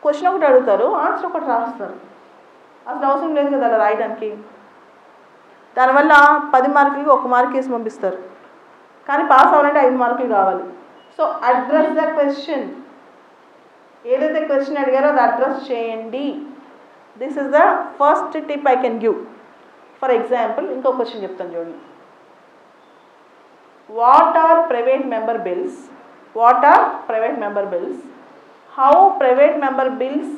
Question ఒకటి అడుగుతారు, answer ఒకటి రాస్తారు. అసలు అవసరం లేదు కదా అలా రాయడానికి. దానివల్ల 10 మార్కులకి 1 మార్క్ వేసి పంపిస్తారు. కానీ పాస్ అవ్వాలంటే 5 మార్కులు కావాలి. So address the question. ఏదైతే క్వశ్చన్ అడిగారో అది అడ్రస్ చేయండి. This is the first tip I can give. For example ఇంకో క్వశ్చన్ చెప్తాను చూడండి. What are private member bills? What are private member bills? How private member bills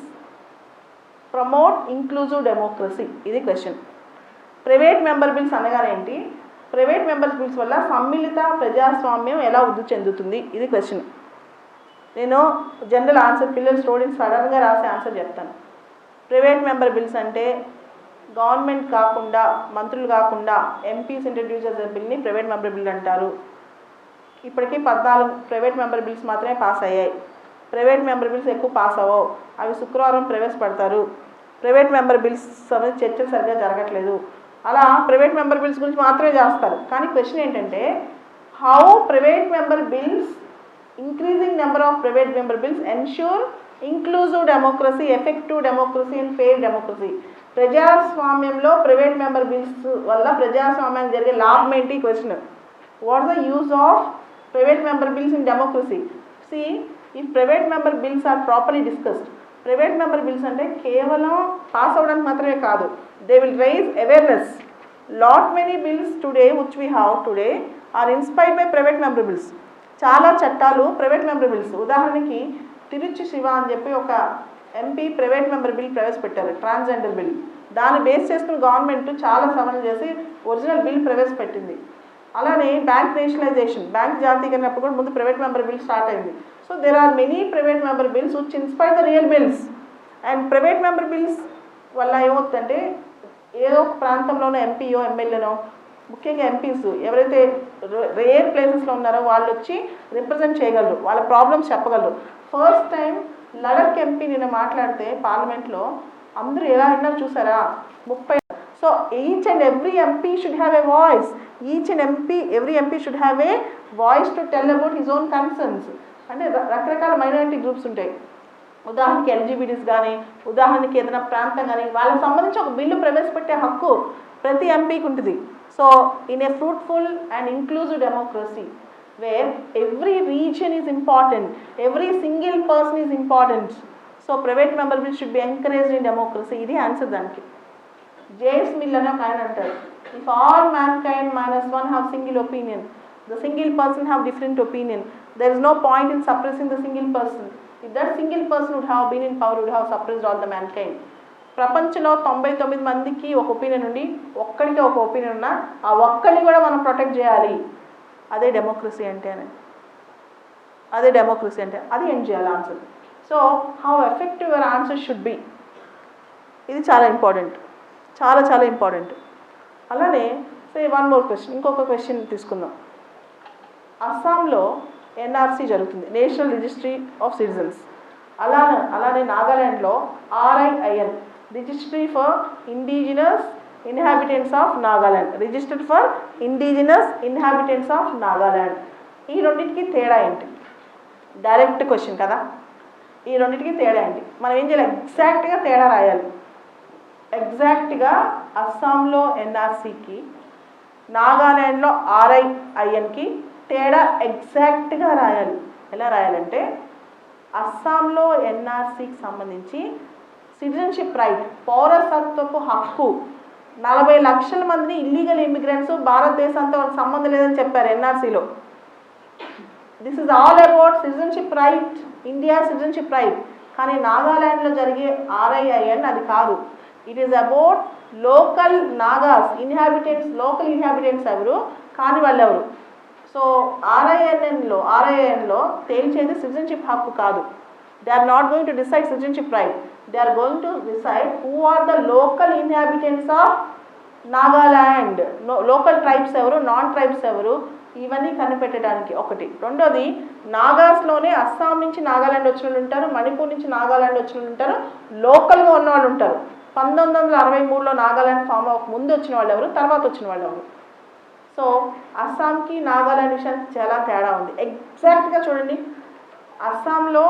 promote inclusive democracy? ఇది question. Private member bills అనగానేంటి? Private member bills వల్ల సమ్మిళిత ప్రజాస్వామ్యం ఎలా వృద్ధి చెందుతుంది? ఇది క్వశ్చన్. నేను జనరల్ ఆన్సర్ పిల్లలు స్టూడెంట్స్ సడన్గా రాసే ఆన్సర్ చెప్తాను. ప్రైవేట్ మెంబర్ బిల్స్ అంటే గవర్నమెంట్ కాకుండా, మంత్రులు కాకుండా ఎంపీస్ ఇంట్రడ్యూస్ చేసే బిల్ని ప్రైవేట్ మెంబర్ బిల్ అంటారు. ఇప్పటికీ 14 ప్రైవేట్ మెంబర్ బిల్స్ మాత్రమే పాస్ అయ్యాయి. ప్రైవేట్ మెంబర్ బిల్స్ ఎక్కువ పాస్ అవ్వవు. అవి శుక్రవారం ప్రవేశపెడతారు. ప్రైవేట్ మెంబర్ బిల్స్ సమస్య చర్చలు సరిగ్గా జరగట్లేదు. అలా ప్రైవేట్ మెంబర్ బిల్స్ గురించి మాత్రమే చేస్తారు. కానీ క్వశ్చన్ ఏంటంటే how private member bills, increasing number of private member bills ensure inclusive democracy, effective democracy and fair democracy. ప్రజాస్వామ్యంలో ప్రైవేట్ మెంబర్ బిల్స్ వల్ల ప్రజాస్వామ్యానికి జరిగే లాభం ఏంటి? Question. What the use of private member bills in democracy? See if private member bills are properly discussed. Private member bills అంటే కేవలం pass అవ్వడానికి మాత్రమే కాదు. They will raise awareness. Lot many bills today which we have today are inspired by private member bills. చాలా చట్టాలు private member bills. ఉదాహరణకి తిరుచి శివ అని చెప్పి ఒక ఎంపీ ప్రైవేట్ మెంబర్ బిల్ ప్రవేశపెట్టారు, ట్రాన్స్జెండర్ బిల్. దాన్ని బేస్ చేసుకుని గవర్నమెంట్ చాలా సవరణలు చేసి ఒరిజినల్ బిల్ ప్రవేశపెట్టింది. అలానే బ్యాంక్ నేషనలైజేషన్, బ్యాంక్ జాతీకరణప్పుడు కూడా ముందు ప్రైవేట్ మెంబర్ బిల్ స్టార్ట్ అయింది. So there are many private member bills which inspire the real bills. And private member bills వల్ల ఏమవుతుందంటే ఏదో ఒక ప్రాంతంలోనో ఎంపీయో ఎమ్మెల్యేనో, ముఖ్యంగా ఎంపీస్ ఎవరైతే రేర్ ప్లేసెస్లో ఉన్నారో వాళ్ళు వచ్చి రిప్రజెంట్ చేయగలరు, వాళ్ళ ప్రాబ్లమ్స్ చెప్పగలరు. ఫస్ట్ టైం లడక్ ఎంపీ నిన్న మాట్లాడితే పార్లమెంట్లో అందరూ ఎలా విన్నారు చూసారా? 30. So each and every MP should have a voice. Each and every MP should have a voice to tell about his own concerns. అంటే రకరకాల మైనారిటీ గ్రూప్స్ ఉంటాయి. ఉదాహరణకి ఎల్జీబీటీస్ కానీ, ఉదాహరణకి ఏదైనా ప్రాంతం కానీ, వాళ్ళకి సంబంధించి ఒక బిల్లు ప్రవేశపెట్టే హక్కు ప్రతి ఎంపీకి ఉంటుంది. So in a fruitful and inclusive democracy where every reason is important, every single person is important. So private member bill should be encouraged in democracy. ఇది ఆన్సర్ దానికి. జేమ్స్ మిల్ అని ఒక ఆయన అంటారు, if all mankind -1 have single opinion, the single person have different opinion, there is no point in suppressing the single person. If that single person would have been in power would have suppressed all the mankind. ప్రపంచంలో 99 మందికి ఒక opinion ఉండి ఒక్కడికి ఒక opinion ఉన్నా ఆ ఒక్కడిని కూడా మనం ప్రొటెక్ట్ చేయాలి. అదే డెమోక్రసీ అంటే. అదే డెమోక్రసీ అంటే. అది ఏం చేయాలి answer. So how effective your answer should be. ఇది చాలా ఇంపార్టెంట్, చాలా చాలా ఇంపార్టెంట్. అలానే వన్ మోర్ క్వశ్చన్, ఇంకొక క్వశ్చన్ తీసుకుందాం. అస్సాంలో ఎన్ఆర్సీ జరుగుతుంది, నేషనల్ రిజిస్ట్రీ ఆఫ్ సిటిజన్స్. అలానే నాగాలాండ్లో RIIN, registry for indigenous inhabitants of Nagaland, registered for indigenous inhabitants of Nagaland. ఈ రెండింటికి తేడా ఏంటి? డైరెక్ట్ క్వశ్చన్ కదా. ఈ రెండింటికి తేడా ఏంటి? మనం ఏం చేయాలి? ఎగ్జాక్ట్గా తేడా రాయాలి. ఎగ్జాక్ట్గా అస్సాంలో ఎన్ఆర్సీకి, నాగాలాండ్లో RIINకి తేడా ఎగ్జాక్ట్గా రాయాలి. ఎలా రాయాలంటే అస్సాంలో ఎన్ఆర్సీకి సంబంధించి సిటిజన్షిప్ రైట్, పౌరసత్వపు హక్కు, 40 లక్షల మందిని ఇల్లీగల్ ఇమిగ్రెంట్స్ భారతదేశంతో సంబంధం లేదని చెప్పారు ఎన్ఆర్సీలో. This is all about citizenship right, India citizenship right. కానీ నాగాలాండ్లో జరిగే RIIN అది కాదు. It is about local Nagas, inhabitants. Local inhabitants ఎవరు, కాని వాళ్ళు ఎవరు. సో RIINలో తేల్చేది సిటిజన్షిప్ హక్కు కాదు. They are not going to decide citizenship right. They are going to decide who are the local inhabitants of Nagaland. Local tribes ఎవరు, non tribes ఎవరు, ఇవన్నీ కనిపెట్టడానికి ఒకటి. రెండోది, నాగాస్లోనే అస్సాం నుంచి నాగాలాండ్ వచ్చిన వాళ్ళు ఉంటారు, మణిపూర్ నుంచి నాగాలాండ్ వచ్చిన వాళ్ళు ఉంటారు, లోకల్గా ఉన్న వాళ్ళు ఉంటారు. 1963లో నాగాలాండ్ ఫామ్ అవ్వక ముందు వచ్చిన వాళ్ళు ఎవరు, తర్వాత వచ్చిన వాళ్ళు ఎవరు. సో అస్సాంకి నాగాలాండ్ విషయానికి చాలా తేడా ఉంది. ఎగ్జాక్ట్గా చూడండి, అస్సాంలో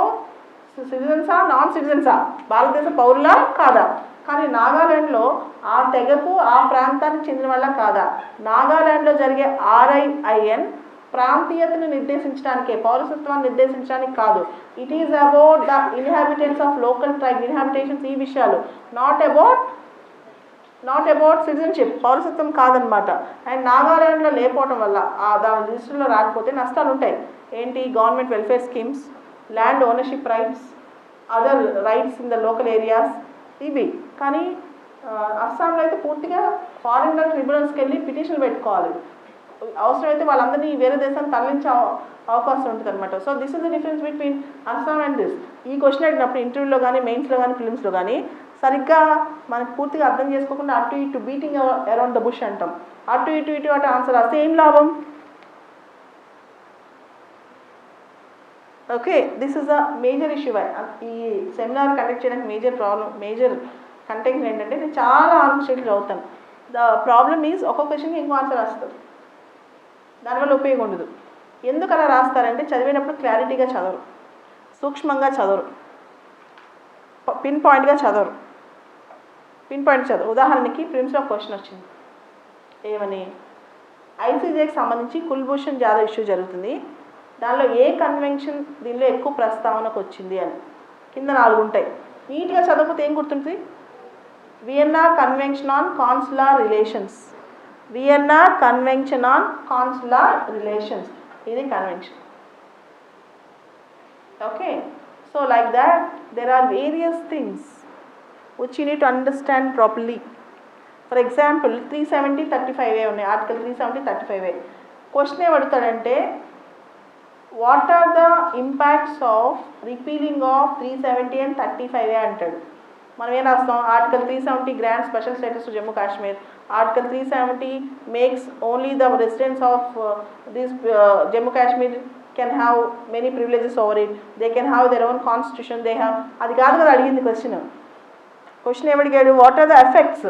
సిటిజన్సా నాన్ సిటిజన్సా, భారతదేశ పౌరులా కాదా? కానీ నాగాలాండ్లో ఆ తెగకు ఆ ప్రాంతానికి చెందిన వాళ్ళ కాదా? నాగాలాండ్లో జరిగే RIIN ప్రాంతీయతను నిర్దేశించడానికే, పౌరసత్వాన్ని నిర్దేశించడానికి కాదు. It is about the inhabitants of local tribe, inhabitations, ఈ విషయాలు. నాట్ అబౌట్ సిటిజన్షిప్, పౌరసత్వం కాదనమాట. అండ్ నాగాలాండ్లో లేకపోవడం వల్ల దాని రిజిస్టర్లో రాకపోతే నష్టాలు ఉంటాయి. ఏంటి? Government welfare schemes, land ownership rights, other rights in the local areas, ఇవి. కానీ అస్సాంలో అయితే పూర్తిగా ఫారినర్ ట్రిబ్యునల్స్కి వెళ్ళి పిటిషన్ పెట్టుకోవాలి. అవసరమైతే వాళ్ళందరినీ వేరే దేశాన్ని తరలించే అవకాశం ఉంటుంది అనమాట. So this is the difference between Assam and this. ఈ క్వశ్చన్ అడిగినప్పుడు ఇంటర్వ్యూలో కానీ, మెయిన్స్లో కానీ, ఫిలిమ్స్లో కానీ సరిగ్గా మనకు పూర్తిగా అర్థం చేసుకోకుండా అటు ఇటు బీటింగ్ అరౌండ్ ద బుష్ అంటాం. అటు అటు ఆన్సర్ వస్తే ఏం లాభం? Okay, this is a major issue. ఈ సెమినార్ కండక్ట్ చేయడానికి మేజర్ కంటెంట్ ఏంటంటే, నేను చాలా ఆన్సర్ షీట్లు చదువుతాను. ద ప్రాబ్లమ్ ఈజ్ ఒక్కొక్క క్వశ్చన్కి ఇంకో ఆన్సర్ వస్తుంది, దానివల్ల ఉపయోగం ఉండదు. ఎందుకు అలా రాస్తారంటే, చదివేటప్పుడు క్లారిటీగా చదవరు, సూక్ష్మంగా చదవరు, పిన్ పాయింట్ చదవరు. ఉదాహరణకి ప్రిమ్స్లో క్వశ్చన్ వచ్చింది, ఏమని? ICJ సంబంధించి కుల్భూషణ్ జాదవ్ ఇష్యూ జరుగుతుంది, దానిలో ఏ కన్వెన్షన్ దీనిలో ఎక్కువ ప్రస్తావనకు వచ్చింది అని. కింద 4 ఉంటాయి. నీట్గా చదవకపోతే ఏం గుర్తుంటుంది? Vienna convention on consular relations, Vienna convention on consular relations, ఇది convention. Okay, so like that there are various things which you need to understand properly. For example, 370-35A ఉన్నాయి, ఆర్టికల్ 370-35A. క్వశ్చన్ ఏమడుగుతాడంటే, what are the impacts of repealing of 370 and 35A అంటాడు. మనం ఏం రాస్తాం? Article 370 grant special status to Jammu Kashmir. Article 370 makes only the residents of this Jammu Kashmir can have many privileges over it, they can have their own constitution, they have. అది కాదు కదా అడిగింది question ఏమడిగాడు? What are the effects,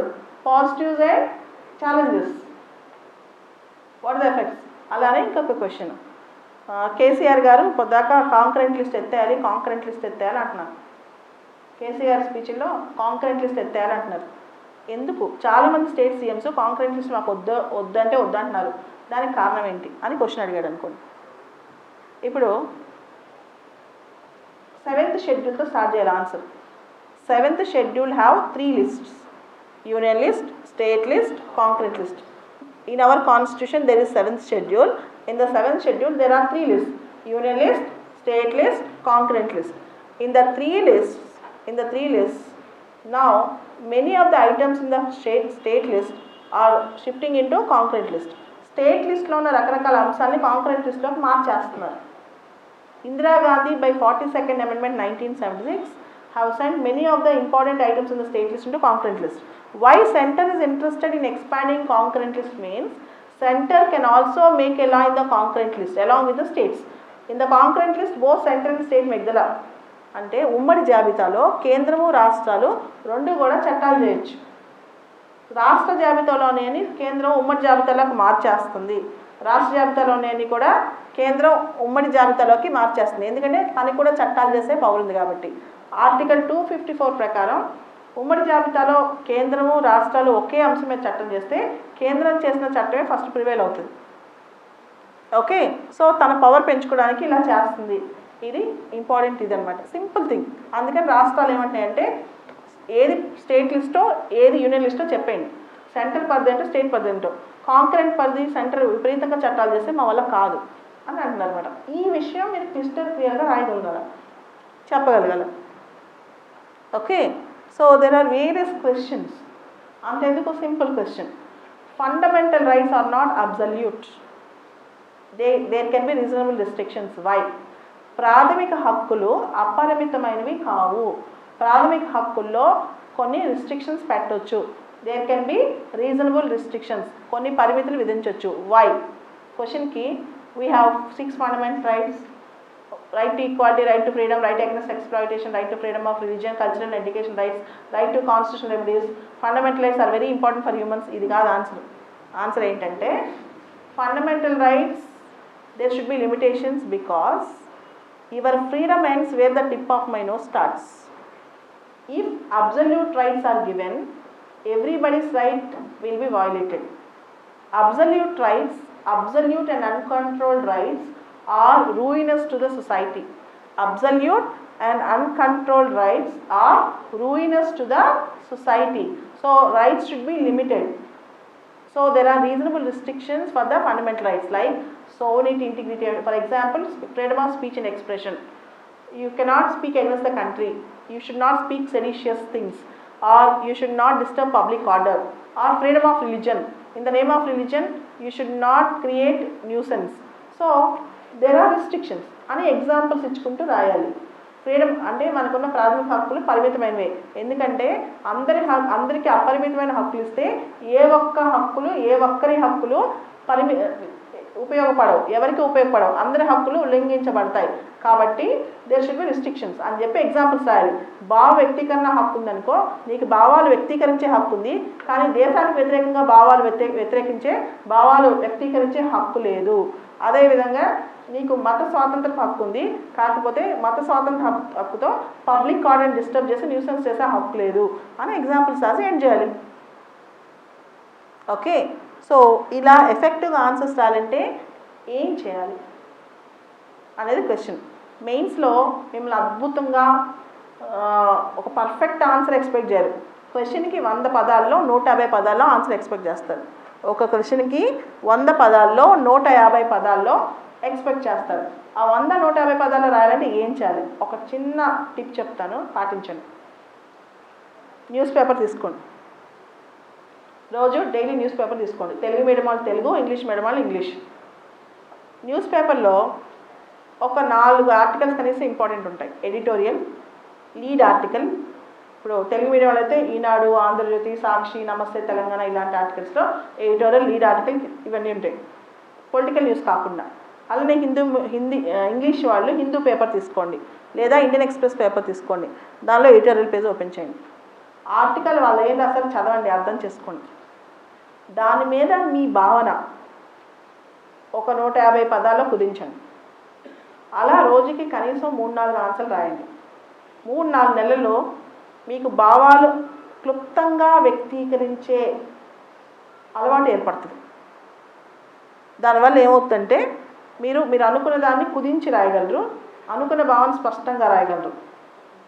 positives and challenges, what are the effects. అలానే ఇంకొక question, KCR గారు పొద్దాక concurrent list ఎత్తేయాలి అంటున్నారు. KCR స్పీచ్లో concurrent list ఎత్తేయాలి అంటున్నారు. ఎందుకు? చాలామంది స్టేట్ సీఎంస్ కాంకరెంట్ లిస్ట్ మాకు వద్దంటే వద్దంటున్నారు, దానికి కారణం ఏంటి అని క్వశ్చన్ అడిగాడు అనుకోండి. ఇప్పుడు 7th షెడ్యూల్తో స్టార్ట్ చేయాలి answer. 7th schedule have 3 lists: union list, state list, concurrent list. In our constitution there is 7th schedule. In the 7th schedule there are 3 lists: union list, state list, concurrent list. In the 3 lists, now many of the items in the state list are shifting into concurrent list. State list లో ఉన్న రకరకాల అంశాలని concurrent లిస్ట్లోకి మార్చేస్తున్నారు. Indira Gandhi by 42nd Amendment 1976 have sent many of the important items in the state list into concurrent list. Why center is interested in expanding concurrent list means center can also make a law in the concurrent list along with the states. In the concurrent list both center and state make the law. అంటే ఉమ్మడి జాబితాలో కేంద్రము రాష్ట్రాలు రెండు కూడా చట్టాలు చేయొచ్చు. రాష్ట్ర జాబితాలోని కేంద్రం ఉమ్మడి జాబితాలోకి మార్చేస్తుంది, రాష్ట్ర జాబితాలోని కూడా కేంద్రం ఉమ్మడి జాబితాలోకి మార్చేస్తుంది. ఎందుకంటే తనకి కూడా చట్టాలు చేసే పౌరుంది కాబట్టి. ఆర్టికల్ 254 ప్రకారం ఉమ్మడి జాబితాలో కేంద్రము రాష్ట్రాలు ఒకే అంశం మీద చట్టం చేస్తే కేంద్రం చేసిన చట్టమే ఫస్ట్ ప్రివేల్ అవుతుంది. ఓకే, సో తన పవర్ పెంచుకోవడానికి ఇలా చేస్తుంది. ఇది ఇంపార్టెంట్, ఇది అనమాట సింపుల్ థింగ్. అందుకని రాష్ట్రాలు ఏమంటున్నాయంటే, ఏది స్టేట్ లిస్టో ఏది యూనియన్ లిస్టో చెప్పండి. సెంట్రల్ పరిధి ఏంటో స్టేట్ పరిధి ఏంటో, కాంకరెంట్ పరిధి సెంటర్ విపరీతంగా చట్టాలు చేస్తే మా వల్ల కాదు అని అంటున్నారు అనమాట. ఈ విషయం మీరు క్లిస్టర్ క్లియర్గా రాయగలగాల, చెప్పగలగాల. Okay, so there are various questions. అంతెందుకు, simple question, fundamental rights are not absolute, there can be reasonable restrictions. Why? ప్రాథమిక హక్కులు అపరిమితమైనవి కావు. ప్రాథమిక హక్కుల్లో కొన్ని రిస్ట్రిక్షన్స్ పెట్టవచ్చు. There can be reasonable restrictions, కొన్ని పరిమితులు విధించవచ్చు. వై? క్వశ్చన్కి we have 6 fundamental rights: right to equality, right to freedom, right against exploitation, right to freedom of religion, cultural and education rights, right to constitutional remedies. Fundamental rights are very important for humans. ఇది కాదు answer. Answer ఏంటంటే, fundamental rights there should be limitations because your freedom ends where the tip of my nose starts. If absolute rights are given, everybody's right will be violated. Absolute rights, absolute and uncontrolled rights are ruinous to the society. Absolute and uncontrolled rights are ruinous to the society. So rights should be limited. So there are reasonable restrictions for the fundamental rights like sovereignty, integrity. For example, freedom of speech and expression. You cannot speak against the country. You should not speak seditious things, or you should not disturb public order. Or freedom of religion. In the name of religion, you should not create nuisance. So there are restrictions. అని examples ఇచ్చుకుంటూ రాయాలి. Freedom అంటే మనకున్న ప్రాథమిక హక్కులు పరిమితమైనవే. ఎందుకంటే అందరికీ అపరిమితమైన హక్కులు ఇస్తే ఏ ఒక్కరి హక్కులు ఉపయోగపడవు, ఎవరికి ఉపయోగపడవు, అందరి హక్కులు ఉల్లంఘించబడతాయి. కాబట్టి దేర్ షుడ్ బి రిస్ట్రిక్షన్స్ అని చెప్పి ఎగ్జాంపుల్స్ రాయాలి. భావ వ్యక్తీకరణ హక్కు ఉందనుకో, నీకు భావాలు వ్యక్తీకరించే హక్కు ఉంది, కానీ దేశానికి వ్యతిరేకంగా భావాలు వ్యక్తీకరించే హక్కు లేదు. అదేవిధంగా నీకు మత స్వాతంత్ర హక్కు ఉంది, కాకపోతే మత స్వాతంత్ర హక్కుతో పబ్లిక్ ఆర్డర్ని డిస్టర్బ్ చేసి న్యూసెన్స్ చేసే హక్కు లేదు అని ఎగ్జాంపుల్స్ రాసి ఎండ్ చేయాలి. ఓకే, సో ఇలా ఎఫెక్టివ్గా ఆన్సర్స్ రాయాలంటే ఏం చేయాలి అనేది క్వశ్చన్. మెయిన్స్లో మిమ్మల్ని అద్భుతంగా ఒక పర్ఫెక్ట్ ఆన్సర్ ఎక్స్పెక్ట్ చేయరు. క్వశ్చన్కి 100 పదాల్లో 150 పదాల్లో ఆన్సర్ ఎక్స్పెక్ట్ చేస్తారు. ఒక క్వశ్చన్కి 100 పదాల్లో 150 పదాల్లో ఎక్స్పెక్ట్ చేస్తారు. ఆ 100-150 పదాలు రాయాలంటే ఏం చేయాలి? ఒక చిన్న టిప్ చెప్తాను, పాటించండి. న్యూస్ పేపర్ తీసుకోండి, రోజు డైలీ న్యూస్ పేపర్ తీసుకోండి. తెలుగు మీడియం వాళ్ళు తెలుగు, ఇంగ్లీష్ మీడియం వాళ్ళు ఇంగ్లీష్. న్యూస్ పేపర్లో ఒక 4 ఆర్టికల్స్ కనీసం ఇంపార్టెంట్ ఉంటాయి. Editorial, lead article. ఇప్పుడు తెలుగు మీడియం వాళ్ళైతే ఈనాడు, ఆంధ్రజ్యోతి, సాక్షి, నమస్తే తెలంగాణ ఇలాంటి ఆర్టికల్స్లో ఎడిటోరియల్, లీడ్ ఆర్టికల్ ఇవన్నీ ఉంటాయి. పొలిటికల్ న్యూస్ కాకుండా అలానే ఇంగ్లీష్ వాళ్ళు హిందూ పేపర్ తీసుకోండి, లేదా ఇండియన్ ఎక్స్ప్రెస్ పేపర్ తీసుకోండి. దానిలో ఎడిటోరియల్ పేజ్ ఓపెన్ చేయండి. ఆర్టికల్ వాళ్ళు ఏం రాస్తారు చదవండి, అర్థం చేసుకోండి. దాని మీద మీ భావన ఒక 150 పదాల్లో కుదించండి. అలా రోజుకి కనీసం 3-4 ఆన్సర్లు రాయండి. 3-4 నెలల్లో మీకు భావాలు క్లుప్తంగా వ్యక్తీకరించే అలవాటు ఏర్పడుతుంది. దానివల్ల ఏమవుతుందంటే మీరు అనుకున్న దాన్ని కుదించి రాయగలరు, అనుకున్న భావన స్పష్టంగా రాయగలరు.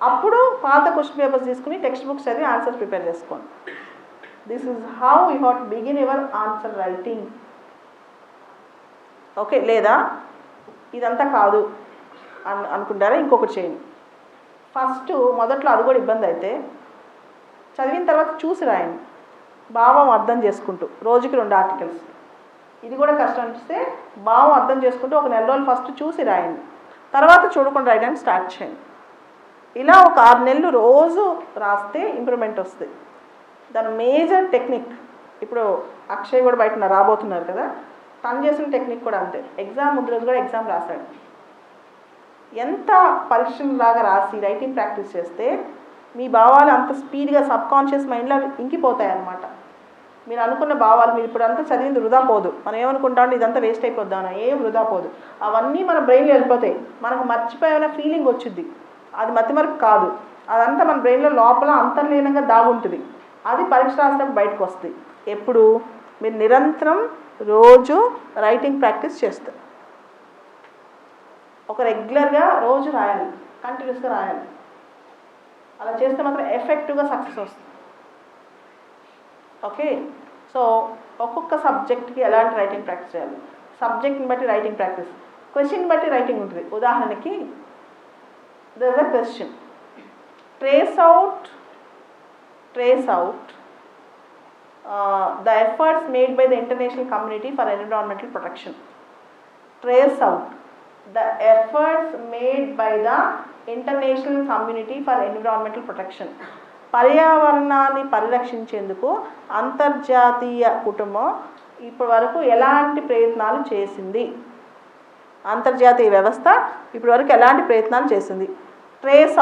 అప్పుడు పాత క్వశ్చన్ పేపర్స్ తీసుకుని టెక్స్ట్ బుక్స్ చదివి ఆన్సర్స్ ప్రిపేర్ చేసుకోండి. This is how you have to begin your answer writing. Okay, లేదా ఇదంతా కాదు అనుకుంటారా, ఇంకొకటి చేయండి. ఫస్ట్ మొదట్లో అది కూడా ఇబ్బంది అయితే చదివిన తర్వాత చూసి రాయండి, భావం అర్థం చేసుకుంటూ. రోజుకి 2 ఆర్టికల్స్. ఇది కూడా కష్టం అనిపిస్తే భావం అర్థం చేసుకుంటూ ఒక 4 రోజులు ఫస్ట్ చూసి రాయండి, తర్వాత చూడకుండా రాయడానికి స్టార్ట్ చేయండి. ఇలా ఒక 6 నెలలు రోజు రాస్తే ఇంప్రూవ్మెంట్ వస్తుంది. దాని మేజర్ టెక్నిక్, ఇప్పుడు అక్షయ్ కూడా బయట రాబోతున్నారు కదా, తను చేసిన టెక్నిక్ కూడా అంతే. ఎగ్జామ్ ముందు రోజు కూడా ఎగ్జామ్ రాశాడు. ఎంత పరీక్షలాగా రాసి రైటింగ్ ప్రాక్టీస్ చేస్తే మీ భావాలు అంత స్పీడ్గా సబ్కాన్షియస్ మైండ్లో ఇంకిపోతాయి అన్నమాట. మీరు అనుకున్న భావాలు, మీరు ఇప్పుడు అంతా చదివింది వృధా పోదు. మనం ఏమనుకుంటాం, ఇదంతా వేస్ట్ అయిపోద్దామని. ఏం వృధా పోదు, అవన్నీ మన బ్రెయిన్లో వెళ్ళిపోతాయి. మనకు మర్చిపోయిన ఫీలింగ్ వచ్చింది, అది మతిమరుపు కాదు, అదంతా మన బ్రెయిన్లో లోపల అంతర్లీనంగా దాగుంటుంది. అది పరీక్ష రాసినప్పుడు బయటకు వస్తుంది. ఎప్పుడు మీరు నిరంతరం రోజు రైటింగ్ ప్రాక్టీస్ చేస్తారు. ఒక రెగ్యులర్గా రోజు రాయాలి, కంటిన్యూస్గా రాయాలి. అలా చేస్తే మాత్రం ఎఫెక్టివ్గా సక్సెస్ వస్తుంది. ఓకే, సో ఒక్కొక్క సబ్జెక్ట్కి ఎలాంటి రైటింగ్ ప్రాక్టీస్ చేయాలి, సబ్జెక్ట్ని బట్టి రైటింగ్ ప్రాక్టీస్, క్వశ్చన్ బట్టి రైటింగ్ ఉంటుంది. ఉదాహరణకి there is a question, trace out the efforts made by the international community for environmental protection. Trace out the efforts made by the international community for environmental protection. పర్యావరణాన్ని పరిరక్షించేందుకు అంతర్జాతీయ కుటుంబం ఇప్పటి వరకు ఎలాంటి ప్రయత్నాలు చేసింది, అంతర్జాతీయ వ్యవస్థ ఇప్పటి వరకు ఎలాంటి ప్రయత్నాలు చేసింది. ట్రేస్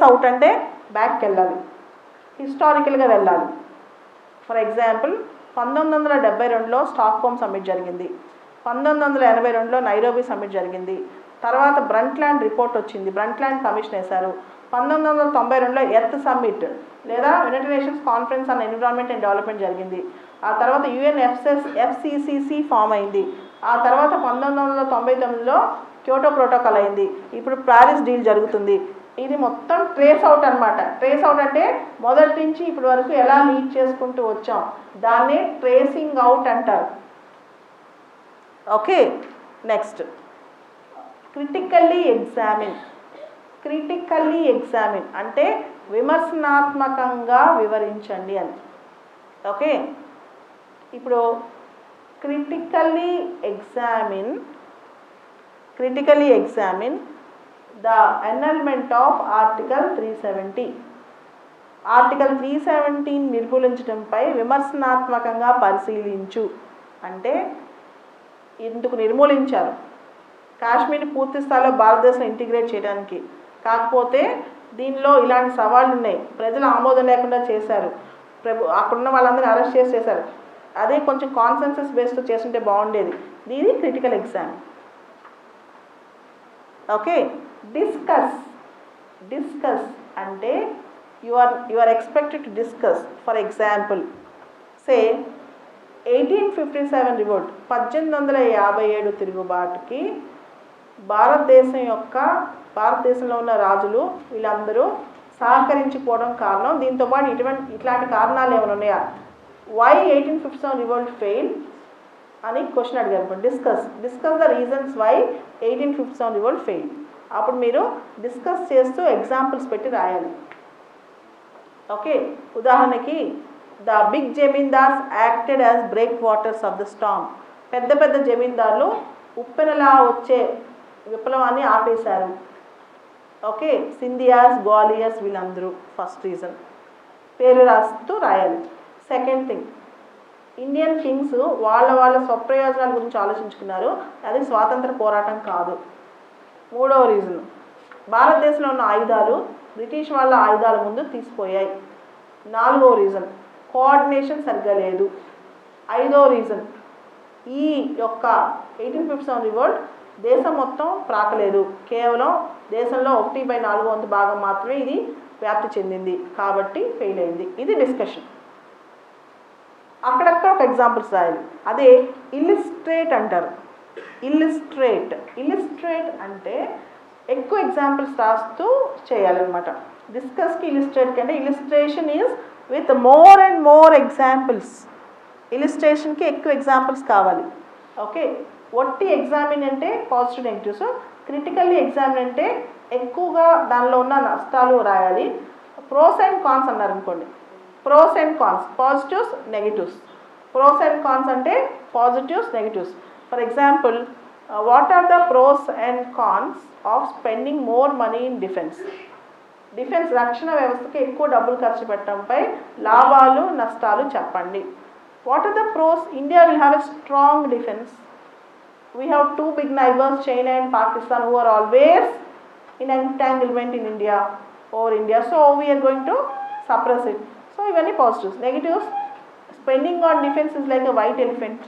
అవుట్ అంటే బ్యాక్కి వెళ్ళాలి, హిస్టారికల్గా వెళ్ళాలి. ఫర్ ఎగ్జాంపుల్ 1972లో స్టాక్హోమ్ సమ్మిట్ జరిగింది, 1982లో నైరోబీ సమ్మిట్ జరిగింది, తర్వాత బ్రంట్లాండ్ రిపోర్ట్ వచ్చింది, బ్రంట్లాండ్ కమిషన్ వేశారు. 1992లో ఎర్త్ సమ్మిట్ లేదా United nations conference on environment and development జరిగింది. ఆ తర్వాత FCCC ఫామ్ అయింది. ఆ తర్వాత 1999లో క్యోటో ప్రోటోకాల్ అయింది. ఇప్పుడు ప్యారిస్ డీల్ జరుగుతుంది. ఇది మొత్తం ట్రేస్ అవుట్ అనమాట. ట్రేస్ అవుట్ అంటే మొదటి నుంచి ఇప్పటి వరకు ఎలా లీడ్ చేసుకుంటూ వచ్చాం, దాన్నే ట్రేసింగ్ అవుట్ అంటారు. ఓకే, నెక్స్ట్ క్రిటికల్లీ ఎగ్జామిన్ అంటే విమర్శనాత్మకంగా వివరించండి అని. ఓకే, ఇప్పుడు critically examine the annulment of article 370. Article 370 నిర్మూలించడంపై విమర్శనాత్మకంగా పరిశీలించు అంటే ఎందుకు నిర్మూలించారు? కాశ్మీర్ని పూర్తి స్థాయిలో భారతదేశంలో ఇంటిగ్రేట్ చేయడానికి. కాకపోతే దీనిలో ఇలాంటి సవాళ్ళు ఉన్నాయి. ప్రజల ఆమోదం లేకుండా చేశారు, అక్కడున్న వాళ్ళందరినీ అరెస్ట్ చేశారు. అదే కొంచెం కాన్సెన్సస్ బేస్తో చేస్తుంటే బాగుండేది. ఇది క్రిటికల్ ఎగ్జామ్. ఓకే, డిస్కస్ అంటే you are expected to discuss. For example, say 1857 revolt 1857 తిరుగుబాటుకి భారతదేశంలో ఉన్న రాజులు వీళ్ళందరూ సహకరించిపోవడం కారణం. దీంతోపాటు ఇట్లాంటి కారణాలు ఏమైనా ఉన్నాయా? వై 1857 రివోల్ట్ ఫెయిల్ అని క్వశ్చన్ అడిగారు. Discuss the reasons why 1857 revolt fail. అప్పుడు మీరు డిస్కస్ చేస్తూ ఎగ్జాంపుల్స్ పెట్టి రాయాలి. ఓకే, ఉదాహరణకి the big zamindars acted as breakwaters of the storm. పెద్ద జమీందారులు ఉప్పెనలా వచ్చే విప్లవాన్ని ఆపేశారు. ఓకే, సింధియాస్, గ్వాలియర్స్ వీళ్ళందరూ ఫస్ట్ రీజన్. పేరు రాస్తూ రాయాలి. సెకండ్ థింగ్, ఇండియన్ కింగ్స్ వాళ్ళ స్వప్రయోజనాల గురించి ఆలోచించుకున్నారు, అది స్వాతంత్ర పోరాటం కాదు. మూడవ రీజన్, భారతదేశంలో ఉన్న ఆయుధాలు బ్రిటిష్ వాళ్ళ ఆయుధాల ముందు తీసిపోయాయి. నాలుగవ రీజన్, కోఆర్డినేషన్ సరిగ్గా లేదు. ఐదవ రీజన్, ఈ యొక్క 1857 రివోల్ట్ దేశం మొత్తం ప్రాకలేదు, కేవలం దేశంలో 1/4 భాగం మాత్రమే ఇది వ్యాప్తి చెందింది, కాబట్టి ఫెయిల్ అయింది. ఇది డిస్కషన్. అక్కడక్కడ ఒక ఎగ్జాంపుల్స్ రాయాలి. అదే ఇల్లిస్ట్రేట్ అంటారు. ఇల్లిస్ట్రేట్ అంటే ఎక్కువ ఎగ్జాంపుల్స్ రాస్తూ చేయాలన్నమాట. డిస్కస్కి ఇల్లిస్ట్రేట్ కంటే illustration is with more and more examples. ఇల్లిస్ట్రేషన్కి ఎక్కువ ఎగ్జాంపుల్స్ కావాలి. ఓకే, ఒట్టి ఎగ్జామిన్ అంటే పాజిటివ్ నెగిటివ్స్, క్రిటికల్లీ ఎగ్జామిన్ అంటే ఎక్కువగా దానిలో ఉన్న నష్టాలు రాయాలి. ప్రోస్ అండ్ కాన్స్ అన్నారు అనుకోండి, pros and cons, positives negatives. Pros and cons అంటే positives negatives. For example, what are the pros and cons of spending more money in defence. Defence రక్షణ వ్యవస్థకి ఎక్కువ డబ్బులు ఖర్చు పెట్టడంపై లాభాలు నష్టాలు చెప్పండి. What are the pros? India will have a strong defence. We have two big neighbors, China and Pakistan, who are always in entanglement in India, over India. So we are going to suppress it. So ఇవన్నీ positives. Negatives, spending on defense is like a white elephant.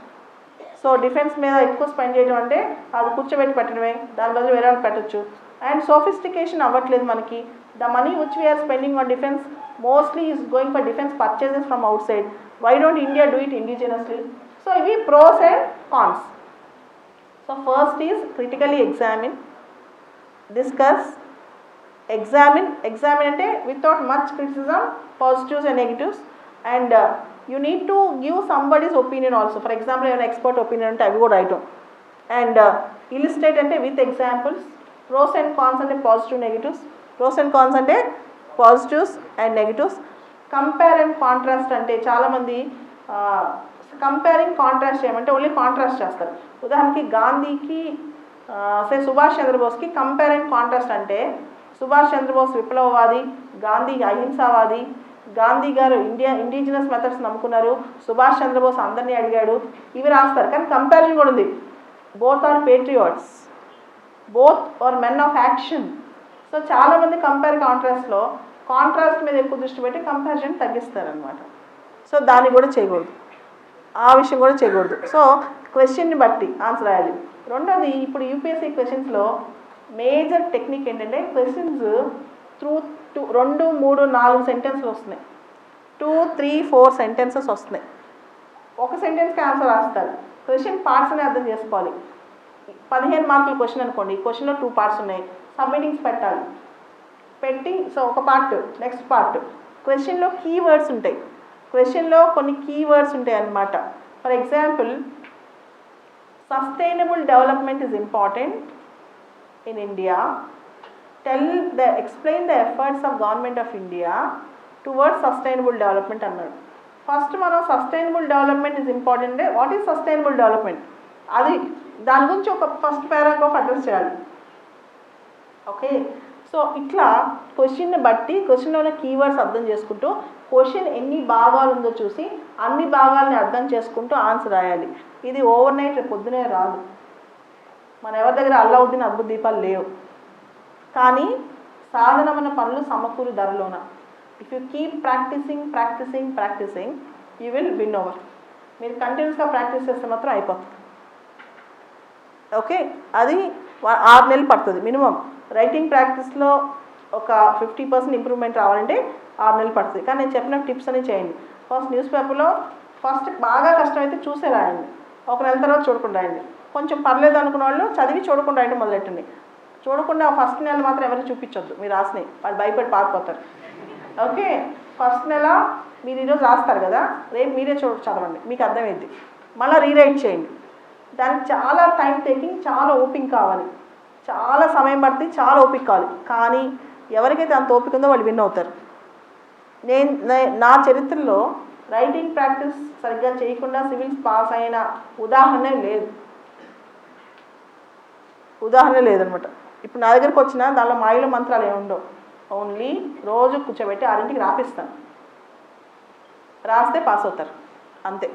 So defence మీద ఎక్కువ spend చేయడం అంటే అది కూర్చోబెట్టి పెట్టడమే, దాని బదులు వేరే పెట్టచ్చు. అండ్ సోఫిస్టికేషన్ అవ్వట్లేదు మనకి. The money which we're spending on defence mostly is going for defence purchases from outside. Why don't India do it indigenously? So ఇవి pros and cons. So first is critically examine, discuss, examine అంటే without much criticism, positives and negatives, and you need to give somebody's opinion also. For example, an expert opinion ante avi kuda write. And illustrate ante with examples. Pros and cons ante positive negatives. Pros and cons ante positives and negatives. Compare and contrast ante చాలా మంది comparing contrast చేయమంటే only contrast చేస్తారు. ఉదాహరణకి గాంధీకి Subhash చంద్రబోస్కి compare and contrast అంటే సుభాష్ చంద్రబోస్ విప్లవవాది, గాంధీ అహింసావాది. గాంధీ గారు indigenous methods నమ్ముకున్నారు, సుభాష్ చంద్రబోస్ అందరినీ అడిగాడు, ఇవి రాస్తారు. కానీ కంపారిజన్ కూడా ఉంది. Both are patriots, both are men of action. So చాలామంది కంపేర్ కాంట్రాస్ట్లో కాంట్రాస్ట్ మీద ఎక్కువ దృష్టి పెట్టి కంపారిజన్ తగ్గిస్తారనమాట. సో దాన్ని కూడా చేయకూడదు, ఆ విషయం కూడా చేయకూడదు. సో క్వశ్చన్ని బట్టి ఆన్సర్ రాయాలి. రెండోది, ఇప్పుడు యూపీఎస్సీ క్వశ్చన్స్లో మేజర్ టెక్నిక్ ఏంటంటే క్వశ్చన్స్ త్రూ 2, 3, 4 సెంటెన్స్లు వస్తున్నాయి, 2, 3, 4 సెంటెన్సెస్ వస్తున్నాయి. ఒక సెంటెన్స్కి ఆన్సర్ రాస్తారు. క్వశ్చన్ పార్ట్స్ని అర్థం చేసుకోవాలి. 15 మార్కుల క్వశ్చన్ అనుకోండి, క్వశ్చన్లో 2 పార్ట్స్ ఉన్నాయి, సబ్మిటింగ్స్ పెట్టాలి. పెట్టి సో ఒక పార్ట్, నెక్స్ట్ పార్ట్. క్వశ్చన్లో కీవర్డ్స్ ఉంటాయి, క్వశ్చన్లో కొన్ని కీవర్డ్స్ ఉంటాయి అన్నమాట. For example, sustainable development is important in India. Explain the efforts of government of India towards sustainable development అన్నాడు. ఫస్ట్ మనం సస్టైనబుల్ డెవలప్మెంట్ ఈజ్ ఇంపార్టెంట్ అంటే వాట్ ఈజ్ సస్టైనబుల్ డెవలప్మెంట్, అది దాని గురించి ఒక ఫస్ట్ పారాగ్రాఫ్ అడ్రస్ చేయాలి. ఓకే, సో ఇట్లా క్వశ్చన్ని బట్టి క్వశ్చన్లో ఉన్న కీవర్డ్స్ అర్థం చేసుకుంటూ క్వశ్చన్ ఎన్ని భాగాలు ఉందో చూసి అన్ని భాగాలని అర్థం చేసుకుంటూ ఆన్సర్ రాయాలి. ఇది ఓవర్ నైట్ రేపు పొద్దునే రాదు. మన ఎవరి దగ్గర అల్లావుద్దీన్ అద్భుత దీపాలు లేవు. కానీ సాధనమైన పనులు సమకూరు ధరలోన. If you keep practising you will win over. మీరు కంటిన్యూస్గా ప్రాక్టీస్ చేస్తే మాత్రం అయిపోతుంది. ఓకే, అది 6 నెలలు పడుతుంది మినిమం. రైటింగ్ ప్రాక్టీస్లో ఒక 50% ఇంప్రూవ్మెంట్ రావాలంటే 6 నెలలు పడుతుంది. కానీ నేను చెప్పిన టిప్స్ అని చేయండి. ఫస్ట్ న్యూస్ పేపర్లో ఫస్ట్ బాగా కష్టమైతే చూసే రాయండి, ఒక నెల తర్వాత చూడకుండా రాయండి. కొంచెం పర్లేదు అనుకున్న వాళ్ళు చదివి చూడకుండా రాయడం మొదలెట్టండి. చూడకుండా ఫస్ట్ నెల మాత్రం ఎవరికి చూపించొద్దు, మీరు రాసినాయి వాళ్ళు భయపడి పారిపోతారు. ఓకే, ఫస్ట్ నెల మీరు ఈరోజు రాస్తారు కదా, రేపు మీరే చదవండి, మీకు అర్థమైంది. మళ్ళీ రీరైట్ చేయండి. దానికి చాలా టైం టేకింగ్, చాలా ఓపిక కావాలి, చాలా సమయం పడుతుంది, చాలా ఓపిక కావాలి. కానీ ఎవరికైతే అంత ఓపిక ఉందో వాళ్ళు విన్ అవుతారు. నా చరిత్రలో రైటింగ్ ప్రాక్టీస్ సరిగ్గా చేయకుండా సివిల్స్ పాస్ అయిన ఉదాహరణ లేదనమాట. ఇప్పుడు నా దగ్గరకు వచ్చిన దానిలో మాయలు మంత్రాలు ఏముండవు. ఓన్లీ రోజు కూర్చోబెట్టి 6ంటికి రాపిస్తాను, రాస్తే పాస్ అవుతారు అంతే.